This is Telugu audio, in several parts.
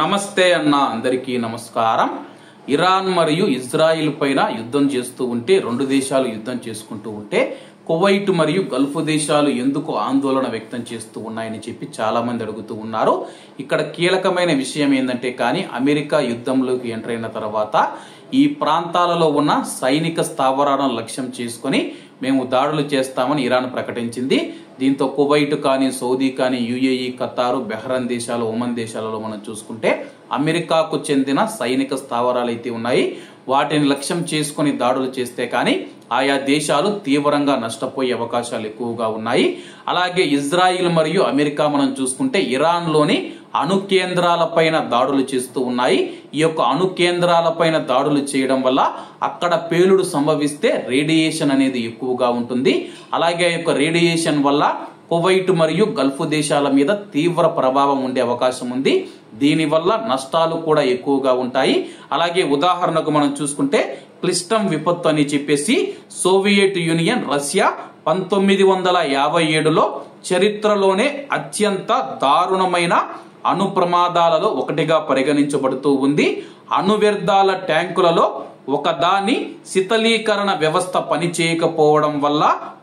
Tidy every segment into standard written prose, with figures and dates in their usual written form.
నమస్తే అన్న అందరికీ నమస్కారం. ఇరాన్ మరియు ఇజ్రాయిల్ పైన యుద్ధం చేస్తూ ఉంటే రెండు దేశాలు యుద్ధం చేసుకుంటూ ఉంటే కువైట్ మరియు గల్ఫ్ దేశాలు ఎందుకు ఆందోళన వ్యక్తం చేస్తూ ఉన్నాయని చెప్పి చాలా మంది అడుగుతూ ఉన్నారు. ఇక్కడ కీలకమైన విషయం ఏంటంటే కానీ అమెరికా యుద్ధంలోకి ఎంటర్ అయిన తర్వాత ఈ ప్రాంతాలలో ఉన్న సైనిక స్థావరాలను లక్ష్యం చేసుకొని మేము దాడులు చేస్తామని ఇరాన్ ప్రకటించింది. దీంతో కువైట్ కానీ సౌదీ కానీ యుఏఈ ఖతారు బెహ్రన్ దేశాలు ఒమన్ దేశాలలో మనం చూసుకుంటే అమెరికాకు చెందిన సైనిక స్థావరాలు అయితే ఉన్నాయి. వాటిని లక్ష్యం చేసుకొని దాడులు చేస్తే కానీ ఆయా దేశాలు తీవ్రంగా నష్టపోయే అవకాశాలు ఎక్కువగా ఉన్నాయి. అలాగే ఇజ్రాయిల్ మరియు అమెరికా మనం చూసుకుంటే ఇరాన్ లోని అణు కేంద్రాలపైన దాడులు చేస్తూ ఉన్నాయి. ఈ యొక్క అణు కేంద్రాలపైన దాడులు చేయడం వల్ల అక్కడ పేలుడు సంభవిస్తే రేడియేషన్ అనేది ఎక్కువగా ఉంటుంది. అలాగే ఆ యొక్క రేడియేషన్ వల్ల కువైట్ మరియు గల్ఫ్ దేశాల మీద తీవ్ర ప్రభావం ఉండే అవకాశం ఉంది. దీనివల్ల నష్టాలు కూడా ఎక్కువగా ఉంటాయి. అలాగే ఉదాహరణకు మనం చూసుకుంటే క్లిష్టం విపత్తు అని చెప్పేసి సోవియట్ యూనియన్ రష్యా 1957లో చరిత్రలోనే అత్యంత దారుణమైన అణు ప్రమాదాలలో ఒకటిగా పరిగణించబడుతూ ఉంది. అణు వ్యర్థాల ట్యాంకులలో ఒకదాని శీతలీకరణ వ్యవస్థ పనిచేయకపోవడం వల్ల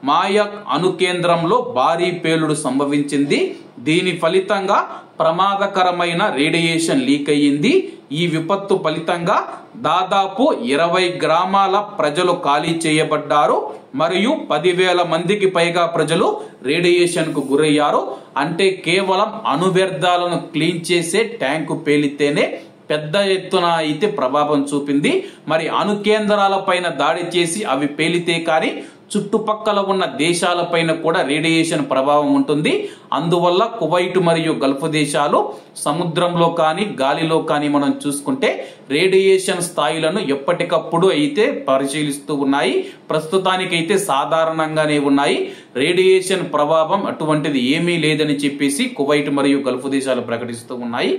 మాయక్ అణు కేంద్రంలో భారీ పేలుడు సంభవించింది. దీని ఫలితంగా ప్రమాదకరమైన రేడియేషన్ లీక్ అయ్యింది. ఈ విపత్తు ఫలితంగా దాదాపు 20 గ్రామాల ప్రజలు ఖాళీ చేయబడ్డారు మరియు 10,000 మందికి పైగా ప్రజలు రేడియేషన్ కు గురయ్యారు. అంటే కేవలం అణు వ్యర్థాలను క్లీన్ చేసే ట్యాంకు పేలితేనే పెద్ద ఎత్తున అయితే ప్రభావం చూపింది. మరి అణు కేంద్రాల పైన దాడి చేసి అవి పేలితే కానీ చుట్టుపక్కల ఉన్న దేశాలపైన కూడా రేడియేషన్ ప్రభావం ఉంటుంది. అందువల్ల కువైట్ మరియు గల్ఫ్ దేశాలు సముద్రంలో కానీ గాలిలో కానీ మనం చూసుకుంటే రేడియేషన్ స్థాయిలను ఎప్పటికప్పుడు అయితే పరిశీలిస్తూ ఉన్నాయి. ప్రస్తుతానికైతే సాధారణంగానే ఉన్నాయి. రేడియేషన్ ప్రభావం అటువంటిది ఏమీ లేదని చెప్పేసి కువైట్ మరియు గల్ఫ్ దేశాలు ప్రకటిస్తూ ఉన్నాయి.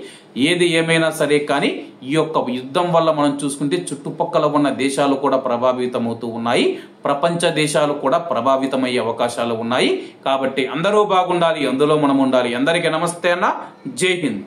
ఏది ఏమైనా సరే కానీ ఈ యొక్క యుద్ధం వల్ల మనం చూసుకుంటే చుట్టుపక్కల ఉన్న దేశాలు కూడా ప్రభావితం అవుతూ ఉన్నాయి. ప్రపంచ దేశాలు కూడా ప్రభావితమయ్యే అవకాశాలు ఉన్నాయి. కాబట్టి అందరూ బాగుండాలి, అందులో మనం ఉండాలి. అందరికీ నమస్తే అన్న, జై హింద్.